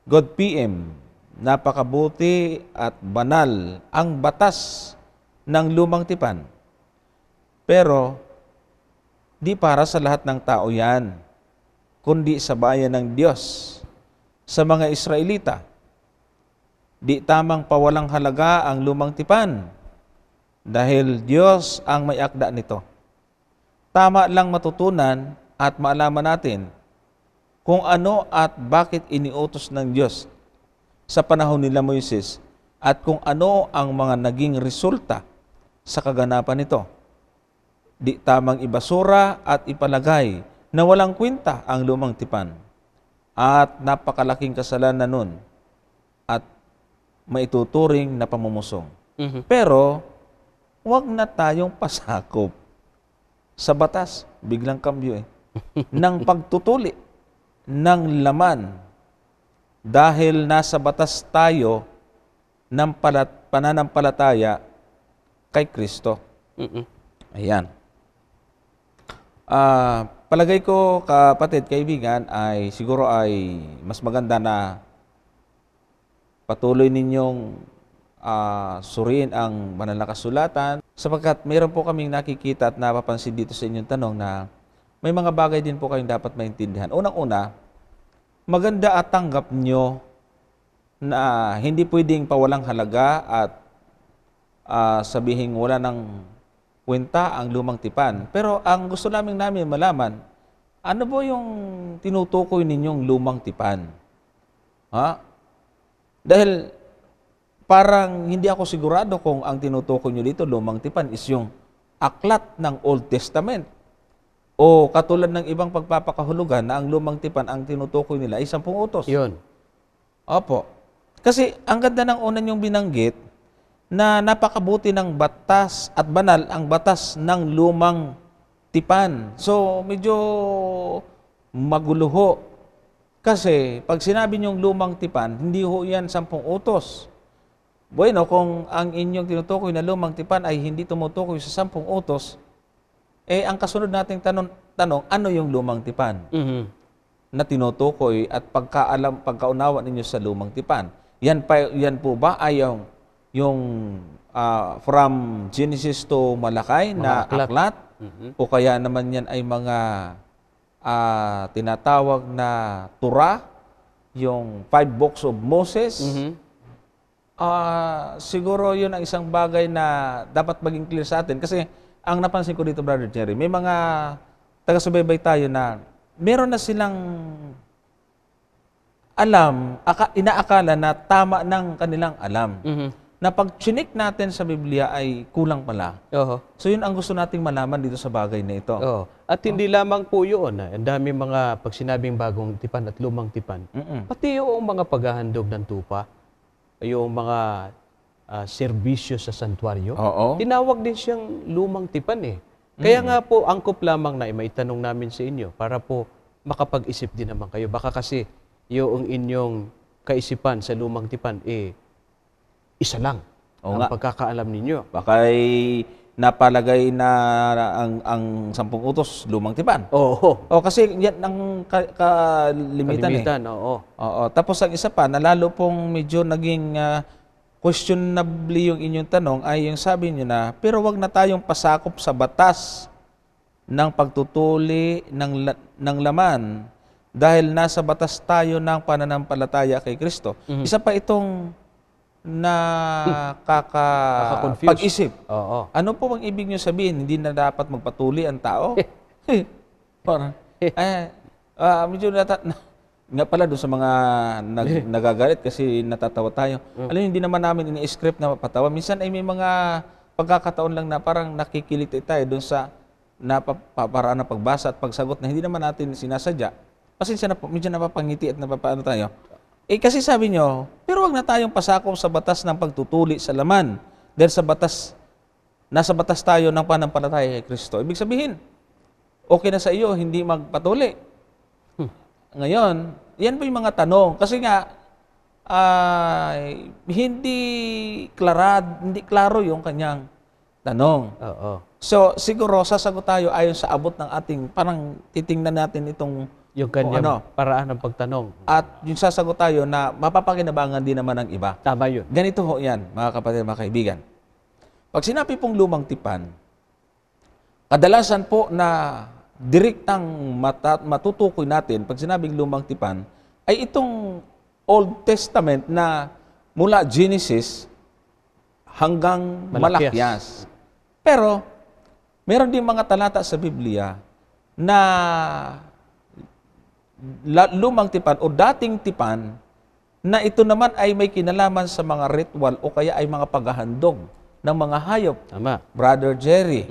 God PM, napakabuti at banal ang batas ng lumang tipan. Pero, di para sa lahat ng tao yan, kundi sa bayan ng Diyos, sa mga Israelita. Di tamang pawalang halaga ang lumang tipan, dahil Diyos ang may akda nito. Tama lang matutunan at maalaman natin kung ano at bakit iniutos ng Diyos sa panahon nila Moises at kung ano ang mga naging resulta sa kaganapan nito. Di tamang ibasura at ipalagay na walang kwenta ang lumang tipan at napakalaking kasalanan nun at maituturing na pamumusong. Pero, huwag na tayong pasakop sa batas, biglang kambyo ng pagtutuli ng laman dahil nasa batas tayo ng pananampalataya kay Kristo. Ayan. Palagay ko, kapatid, kaibigan, ay siguro ay mas maganda na patuloy ninyong suriin ang banal na kasulatan sapagkat mayroon po kaming nakikita at napapansin dito sa inyong tanong na may mga bagay din po kayong dapat maintindihan. Unang-una, maganda at tanggap nyo na hindi pwedeng pawalang halaga at sabihin wala ng kwenta ang lumang tipan. Pero ang gusto namin malaman, ano po yung tinutukoy ninyong lumang tipan? Dahil parang hindi ako sigurado kung ang tinutukoy nyo dito, lumang tipan, is yung aklat ng Old Testament. O katulad ng ibang pagpapakahulugan na ang lumang tipan, ang tinutukoy nila ay 10 utos. Yun. Opo. Kasi ang ganda ng una nyong binanggit na napakabuti ng batas at banal ang batas ng lumang tipan. So medyo magulo ho. Kasi pag sinabi nyong lumang tipan, hindi ho yan 10 utos. Bueno, kung ang inyong tinutukoy na lumang tipan ay hindi tumutukoy sa 10 utos, ang kasunod nating tanong, ano yung lumang tipan na tinutukoy at pagkaunawa ninyo sa lumang tipan? Yan po ba ay yung from Genesis to Malakay na aklat? O kaya naman yan ay mga tinatawag na Torah, yung 5 books of Moses? Siguro yun ang isang bagay na dapat maging clear sa atin. Kasi ang napansin ko dito, Brother Jerry, may mga taga-subaybay tayo na meron na silang alam, inaakala na tama ng kanilang alam. Na pag chinik natin sa Biblia ay kulang pala. So yun ang gusto nating malaman dito sa bagay na ito. At hindi lamang po yun. Ang dami mga pag sinabing bagong tipan at lumang tipan. Pati yung mga paghahandog ng tupa, yung mga serbisyo sa santuaryo, tinawag din siyang lumang tipan eh. Kaya nga po, angkop lamang na maitanong namin sa inyo para po makapag-isip din naman kayo. Baka kasi yung inyong kaisipan sa lumang tipan isa lang ang pagkakaalam ninyo. Baka napalagay na ang 10 utos lumang tipan. Kasi yan ang kalimitan. Tapos ang isa pa, na lalo pong medyo naging questionably yung inyong tanong ay yung sabi nyo na, pero wag na tayong pasakop sa batas ng pagtutuli ng laman dahil nasa batas tayo ng pananampalataya kay Kristo. Isa pa itong pag-isip. Ano po bang ibig nyo sabihin? Hindi na dapat magpatuli ang tao? Medyo nga pala doon sa mga nagagalit kasi natatawa tayo. Alam niyo, hindi naman namin ini-script na mapatawa. Minsan ay may mga pagkakataon lang na parang nakikilit tayo doon sa paraan ng pagbasa at pagsagot na hindi naman natin sinasadya. Pasensya na po, medyo napapangiti at napapaano tayo. Kasi sabi nyo, pero wag na tayong pasakop sa batas ng pagtutuli sa laman. Dahil nasa batas tayo ng pananampalataya kay Kristo. Ibig sabihin, okay na sa iyo, hindi magpatuli. Ngayon, yan po yung mga tanong. Kasi nga, hindi klaro yung kanyang tanong. Oo. So, siguro, sasagot tayo ayon sa abot ng ating, parang titingnan natin itong Yung kanyang ano. paraan ng pagtanong. At yung sasagot tayo na mapapakinabangan din naman ng iba. Tama yun. Ganito ho yan, mga kapatid, mga kaibigan. Pag sinabi pong lumang tipan, kadalasan po na direktang matutukoy natin pag sinabing lumang tipan, ay itong Old Testament na mula Genesis hanggang Malakyas. Pero, meron din mga talata sa Biblia na lumang tipan o dating tipan na ito naman ay may kinalaman sa mga ritual o kaya ay mga paghahandog ng mga hayop. Tama. Brother Jerry,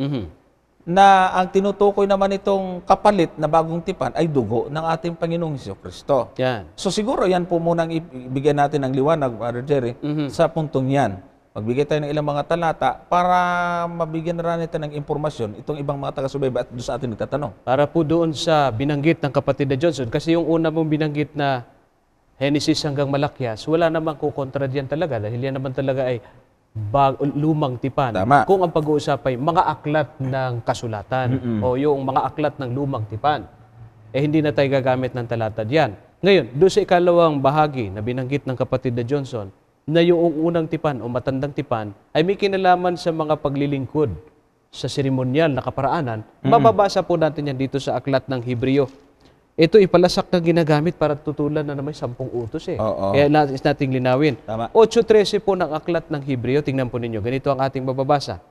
na ang tinutukoy naman itong kapalit na bagong tipan ay dugo ng ating Panginoong Jesucristo. Yan. So siguro yan po munang ibigyan natin ng liwanag, Brother Jerry, sa puntong yan. Magbigay tayo ng ilang mga talata para mabigyan na rin natin ng impormasyon itong ibang mga taga-subaybay at doon sa atin nagtatanong. Para po doon sa binanggit ng kapatid na Johnson, kasi yung una mong binanggit na Genesis hanggang Malakyas, wala namang kukontra diyan talaga dahil yan naman talaga ay lumang tipan. Tama. Kung ang pag-uusap ay mga aklat ng kasulatan o yung mga aklat ng lumang tipan, eh hindi na tayo gagamit ng talata diyan. Ngayon, doon sa ikalawang bahagi na binanggit ng kapatid na Johnson, na yung unang tipan o matandang tipan ay may kinalaman sa mga paglilingkod sa seremonyal na kaparaanan, mababasa po natin yan dito sa aklat ng Hebreo. Ito ipalasak na ginagamit para tutulan na naman 10 utos eh. Kaya nating linawin. Tama. 8:13 po ng aklat ng Hebreo, tingnan po ninyo, ganito ang ating mababasa.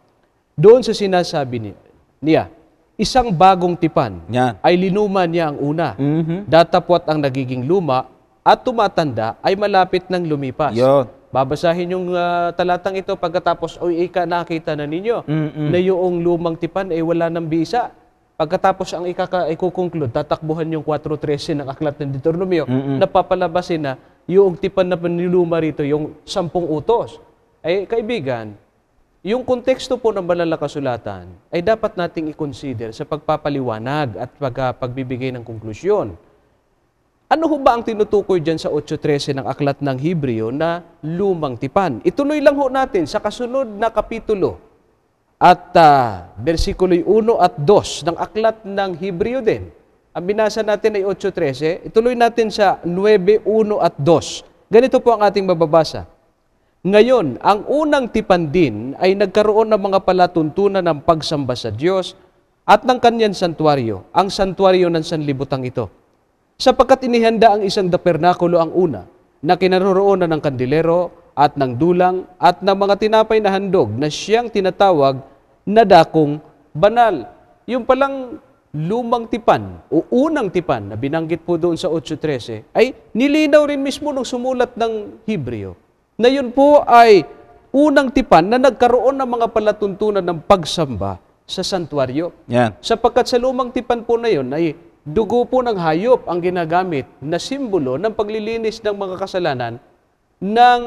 Doon sa sinasabi niya, isang bagong tipan ay linuman niya ang una. Datapwat ang nagiging luma at tumatanda ay malapit ng lumipas. Yun. Babasahin yung talatang ito pagkatapos, nakita na ninyo na yung lumang tipan ay wala ng bisa. Pagkatapos ang ikukonclude, tatakbuhan yung 4:13 ng aklat ng Deuteronomio, napapalabasin na yung tipan na paniluma rito, yung 10 utos. Ay kaibigan, yung konteksto po ng banal na kasulatan ay dapat nating i-consider sa pagpapaliwanag at pagbibigay ng konklusyon. Ano ho ba ang tinutukoy dyan sa 8:13 ng aklat ng Hebreo na lumang tipan? Ituloy lang ho natin sa kasunod na kapitulo at versikulo 1 at 2 ng aklat ng Hebreo din. Ang binasa natin ay 8:13. Ituloy natin sa 9:1 at 2. Ganito po ang ating mababasa. Ngayon, ang unang tipan din ay nagkaroon ng mga palatuntunan ng pagsamba sa Diyos at ng kanyang santuaryo, ang santuaryo ng sanlibutan ito. Sapagkat inihanda ang isang tabernakulo ang una, na kinaroroonan ng kandilero at ng dulang at ng mga tinapay na handog na siyang tinatawag na dakong banal. Yung palang lumang tipan o unang tipan na binanggit po doon sa 8:13 ay nilinaw rin mismo ng sumulat ng Hebreo na yun po ay unang tipan na nagkaroon ng mga palatuntunan ng pagsamba sa santuaryo. Yan. Sapagkat sa lumang tipan po na yun ay dugo po ng hayop ang ginagamit na simbolo ng paglilinis ng mga kasalanan ng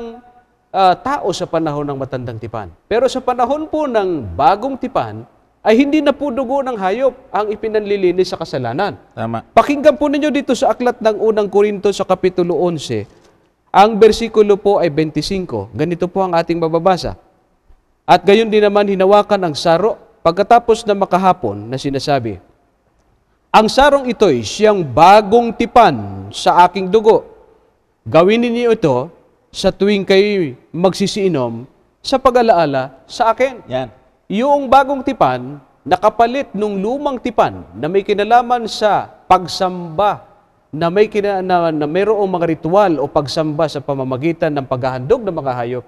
tao sa panahon ng matandang tipan. Pero sa panahon po ng bagong tipan, ay hindi na po dugo ng hayop ang ipinanlilinis sa kasalanan. Tama. Pakinggan po ninyo dito sa aklat ng unang Korinto sa Kapitulo 11, ang bersikulo po ay 25. Ganito po ang ating mababasa. At gayon din naman hinawakan ang saro pagkatapos na makahapon na sinasabi, ang sarong ito'y siyang bagong tipan sa aking dugo. Gawin ninyo ito sa tuwing kayo magsisiinom sa pag-alaala sa akin. Yan. Yung bagong tipan, nakapalit nung lumang tipan na may kinalaman sa pagsamba, na mayroong mga ritual o pagsamba sa pamamagitan ng paghahandog ng mga hayop.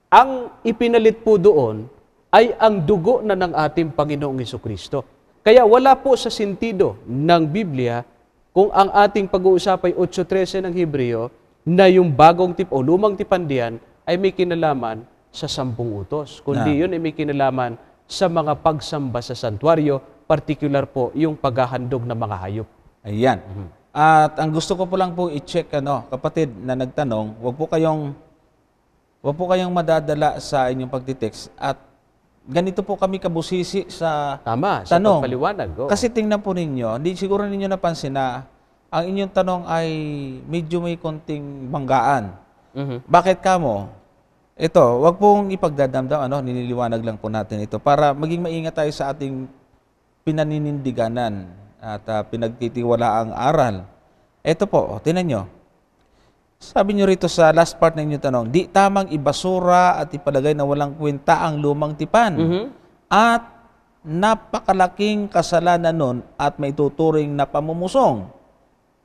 Ang ipinalit po doon ay ang dugo na ng ating Panginoong Jesucristo. Kaya wala po sa sentido ng Biblia kung ang ating pag-uusap ay 8:13 ng Hebreo na yung bagong tip o lumang tipan diyan ay may kinalaman sa 10 utos. Kundi yun ay may kinalaman sa mga pagsamba sa santuaryo, particular po yung paghahandog ng mga hayop. Ayan. At ang gusto ko po lang po i-check, kapatid na nagtanong, wag po kayong madadala sa inyong pagtitext at ganito po kami kabusisi sa Tama, tanong. sa pagpaliwanag. Kasi tingnan po ninyo, hindi siguro ninyo napansin na ang inyong tanong ay medyo may konting banggaan. Bakit kamo? Ito, wag pong ipagdadamdam, nililiwanag lang po natin ito para maging maingat tayo sa ating pinaninindiganan. at pinagtitiwalaang aral. Ito po, tinan nyo. Sabi nyo rito sa last part ng inyong tanong, di tamang ibasura at ipalagay na walang kwenta ang lumang tipan. At napakalaking kasalanan nun at may tuturing na pamumusong.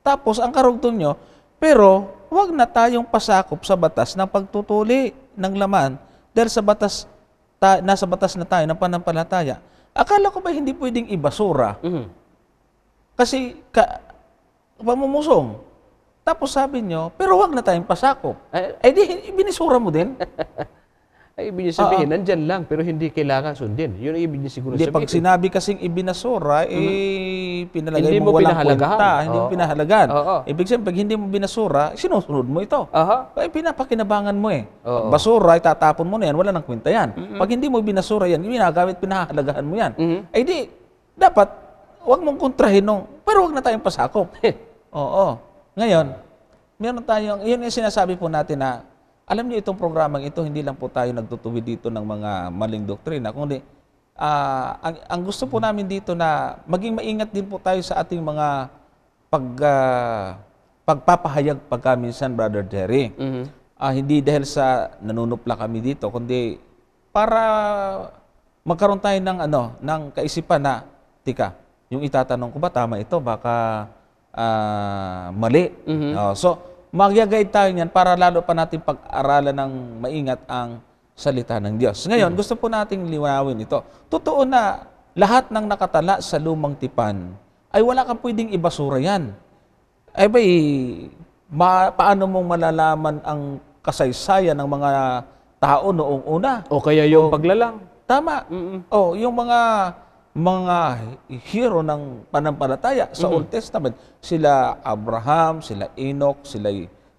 Tapos, ang karugtong nyo, pero huwag na tayong pasakop sa batas ng pagtutuli ng laman dahil sa batas, nasa batas na tayo ng panampalataya. Akala ko ba hindi pwedeng ibasura? Kasi pamumusong. Tapos sabi nyo, pero huwag na tayong pasakop. Di, binisura mo din. Ay, ibig niya sabihin, nandyan lang, pero hindi kailangan sundin. Yun ang ibig niya siguro Hindi, sabihin. pag sinabi kasing ibinasura, pinalagay mo walang kwenta, hindi mo pinahalagan. Ibig sabihin, pag hindi mo binasura, sinusunod mo ito. Ay, pinapakinabangan mo eh. Pag basura, itatapon mo na yan, wala nang kwenta yan. Pag hindi mo binasura yan, ginagamit, pinahalagahan mo yan. Ay di, dapat, huwag mong kontrahin nung, pero huwag na tayong pasakop. Oo. Ngayon, meron tayong, yun yung sinasabi po natin na, alam niyo itong programang ito, hindi lang po tayo nagtutuwid dito ng mga maling doktrina, kundi ang gusto po namin dito na maging maingat din po tayo sa ating mga pagpapahayag pagkaminsan, Brother Jerry. Hindi dahil sa nanunupla kami dito, kundi para magkaroon tayo ng kaisipan na, tika, yung itatanong ko ba tama ito, baka mali. So, mag-guide tayo niyan para lalo pa natin pag-aralan ng maingat ang salita ng Diyos. Ngayon, gusto po nating liwanawin ito. Totoo na lahat ng nakatala sa lumang tipan ay wala kang pwedeng ibasura yan. Ay ba, paano mong malalaman ang kasaysayan ng mga tao noong una? O kaya yung paglalang. Tama. Yung mga hero ng panampalataya sa Old Testament. Sila Abraham, sila Enoch, sila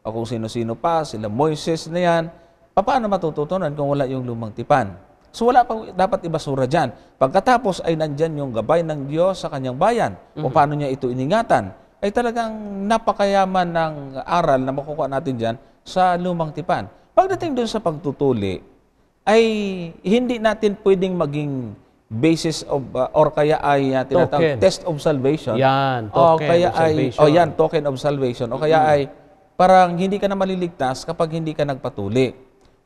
kung sino-sino pa, sila Moises na yan. Paano matututunan kung wala yung lumang tipan? So wala pang dapat ibasura dyan. Pagkatapos ay nandyan yung gabay ng Diyos sa kanyang bayan. O paano niya ito iningatan? Ay talagang napakayaman ng aral na makukuha natin dyan sa lumang tipan. Pagdating doon sa pagtutuli, ay hindi natin pwedeng maging basis of or kaya ay tinatawag test of salvation. Yan, token of salvation. Token of salvation. O kaya ay parang hindi ka na maliligtas kapag hindi ka nagpatuli.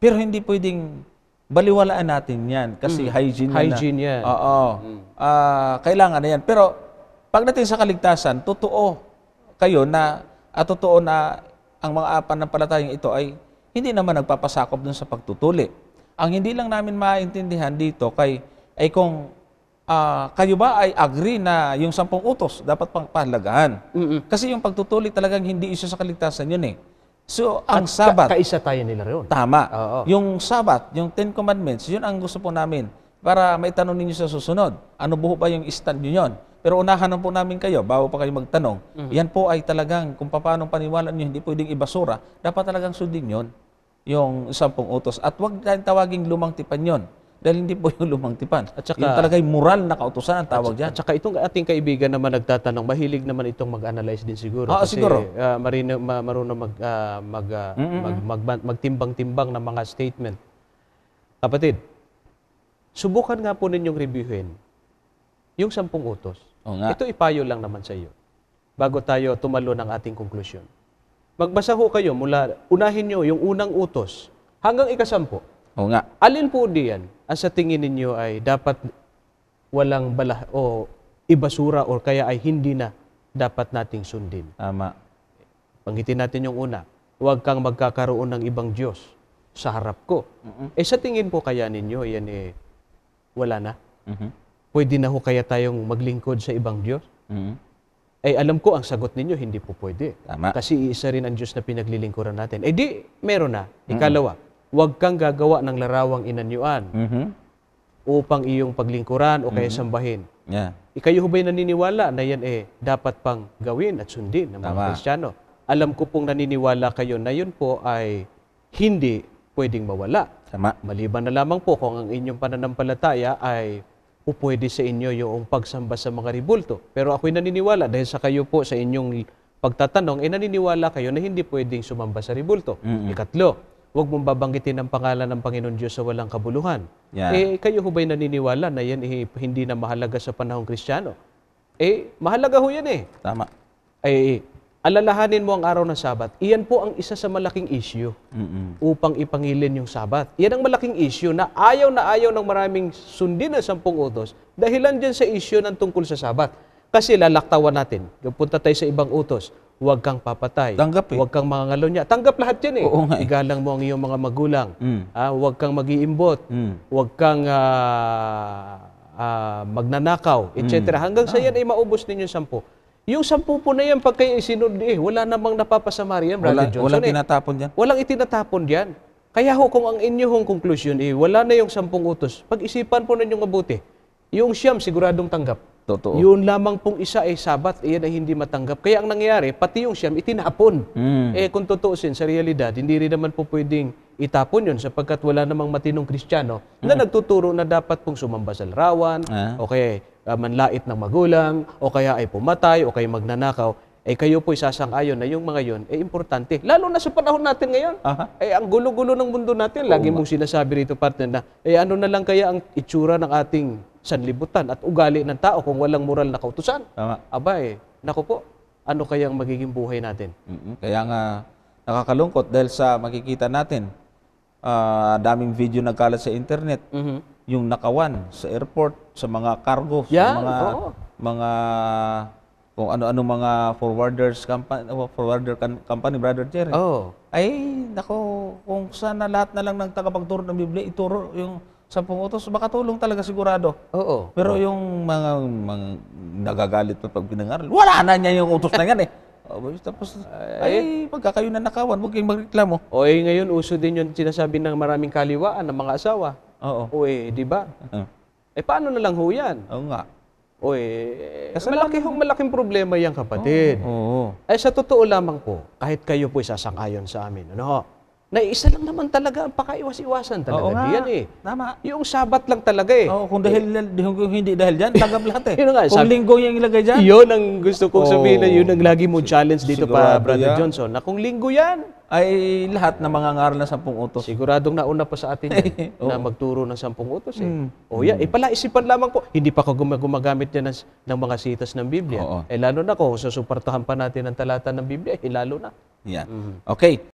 Pero hindi pwedeng baliwalaan natin yan kasi hygiene yan. Kailangan na yan. Pero pagdating sa kaligtasan, totoo kayo na totoo na ang mga pananampalatayang ito ay hindi naman nagpapasakop dun sa pagtutuli. Ang hindi lang namin maintindihan dito ay kung kayo ba ay agree na yung 10 utos dapat pang pahalagahan. Kasi yung pagtutuli talagang hindi isa sa kaligtasan yun eh. So, ang Sabat... Kaisa tayo nila ron. Tama. Yung Sabat, yung 10 Commandments, yun ang gusto po namin para maitanong ninyo sa susunod. Ano buho ba yung stand nyo yun? Pero unahan po namin kayo, bago pa kayo magtanong. Yan po ay talagang kung paano paniwala nyo, hindi pwedeng ibasura, dapat talagang sundin yun, yung 10 utos. At huwag tayong tawaging lumang tipan yun. Dahil hindi po yung lumang tipan. At saka, yung talaga yung moral na kautusan ang tawag dyan. At saka itong ating kaibigan naman nagtatanong, mahilig naman itong mag-analyze din siguro. Kasi siguro. Marunong magtimbang-timbang ng mga statement. Kapatid, subukan nga po ninyong reviewin yung 10 utos. Ito ipayo lang naman sa iyo bago tayo tumalo ng ating konklusyon. Magbasa ho kayo mula, unahin nyo yung unang utos hanggang ika-10. Alin po diyan ang sa tingin ninyo ay dapat walang o ibasura o kaya ay hindi na dapat nating sundin? Tama. Banggitin natin yung una. Huwag kang magkakaroon ng ibang Diyos sa harap ko. Sa tingin po kaya ninyo, yan wala na? Pwede na ho kaya tayong maglingkod sa ibang Diyos? Alam ko, ang sagot ninyo, hindi po pwede. Tama. Kasi isa rin ang Diyos na pinaglilingkuran natin. Di, meron na. Ikalawa, huwag kang gagawa ng larawang inanyuan upang iyong paglingkuran o kaya sambahin. Kayo ho ba'y naniniwala na yan dapat pang gawin at sundin ng mga Kristiyano? Alam ko pong naniniwala kayo na yun po ay hindi pwedeng mawala. Maliban na lamang po kung ang inyong pananampalataya ay pupwede sa inyo yung pagsamba sa mga ribulto. Pero ako'y naniniwala dahil sa kayo po sa inyong pagtatanong, naniniwala kayo na hindi pwedeng sumamba sa ribulto. Ikatlo, huwag mong babanggitin ang pangalan ng Panginoon Diyos sa walang kabuluhan. Kayo ho ba'y naniniwala na yan hindi na mahalaga sa panahong Kristiyano? Mahalaga ho yan eh. Tama. Alalahanin mo ang araw ng Sabat. Iyan po ang isa sa malaking issue upang ipangilin yung Sabat. Yan ang malaking issue na ayaw ng maraming sundin ng 10 utos dahilan dyan sa issue ng tungkol sa Sabat. Kasi lalaktawan natin. Punta tayo sa ibang utos. Huwag kang papatay. Tanggap Huwag kang mangangalonya. Tanggap lahat yan eh. Oo nga eh. Igalang mo ang iyong mga magulang. Huwag kang mag-iimbot. Huwag kang magnanakaw, etc. Hanggang sa yan ay maubos ninyo 10. Yung 10 po na yan, pag kayo isinod, wala namang napapasama riyan, Brother Johnson. Walang tinatapon dyan. Walang itinatapon diyan. Kaya ho, kung ang inyong conclusion wala na yung 10 utos, pag-isipan po ninyong mabuti. Yung siyam, siguradong tanggap. Totoo. Yun lamang pong isa ay Sabat, iyan ay hindi matanggap. Kaya ang nangyayari, pati yung siyam, itinapon. Kung tutuusin, sa realidad, hindi rin naman po pwedeng itapon yun sapagkat wala namang matinong Kristiyano na nagtuturo na dapat pong sumamba sa larawan, o kaya manlait ng magulang, o kaya ay pumatay, o kaya magnanakaw. Kayo po isasang-ayon na yung mga yon importante. Lalo na sa panahon natin ngayon. Ang gulo-gulo ng mundo natin. Lagi mong sinasabi rito, partner, na ano na lang kaya ang itsura ng ating sanlibutan at ugali ng tao kung walang moral na kautusan. Tama. Naku po, ano kaya ang magiging buhay natin? Kaya nga, nakakalungkot dahil sa makikita natin, daming video nagkalat sa internet, yung nakawan sa airport, sa mga cargo, sa mga kung ano-ano mga forwarder company, Brother Jerry. Nako, kung sana lahat na lang ng tagapagturo ng Biblia, ituro yung 10 utos, makatulong talaga sigurado. Pero yung mga nagagalit pa pag pinangaral, wala na niya yung utos na yan eh. Tapos, pagka kayo na nakawan, huwag kayong magreklamo. Ngayon, uso din yung sinasabi ng maraming kaliwaan ng mga asawa. Di ba? Paano na lang ho yan? Oo nga. Malaking problema yan, kapatid. Sa totoo lamang po, kahit kayo po isasang-ayon sa amin, na isa lang naman talaga ang pakaiwas-iwasan talaga diyan Tama. Yung Sabat lang talaga kung hindi dahil dyan, tanggap lahat Yun nga, kung linggo yung ilagay dyan. Yun ang gusto kong sabihin na yun ang lagi mo challenge dito pa, Brother Johnson, na kung linggo yan, ay lahat na mga ngaral ng 10 utos. Siguradong nauna pa sa atin yan, na magturo ng 10 utos palaisipan lamang po, hindi pa ka gumagamit yan ng mga sitas ng Biblia. Lalo na kung susuportahan pa natin ang talata ng Biblia, lalo na. Yan. Okay.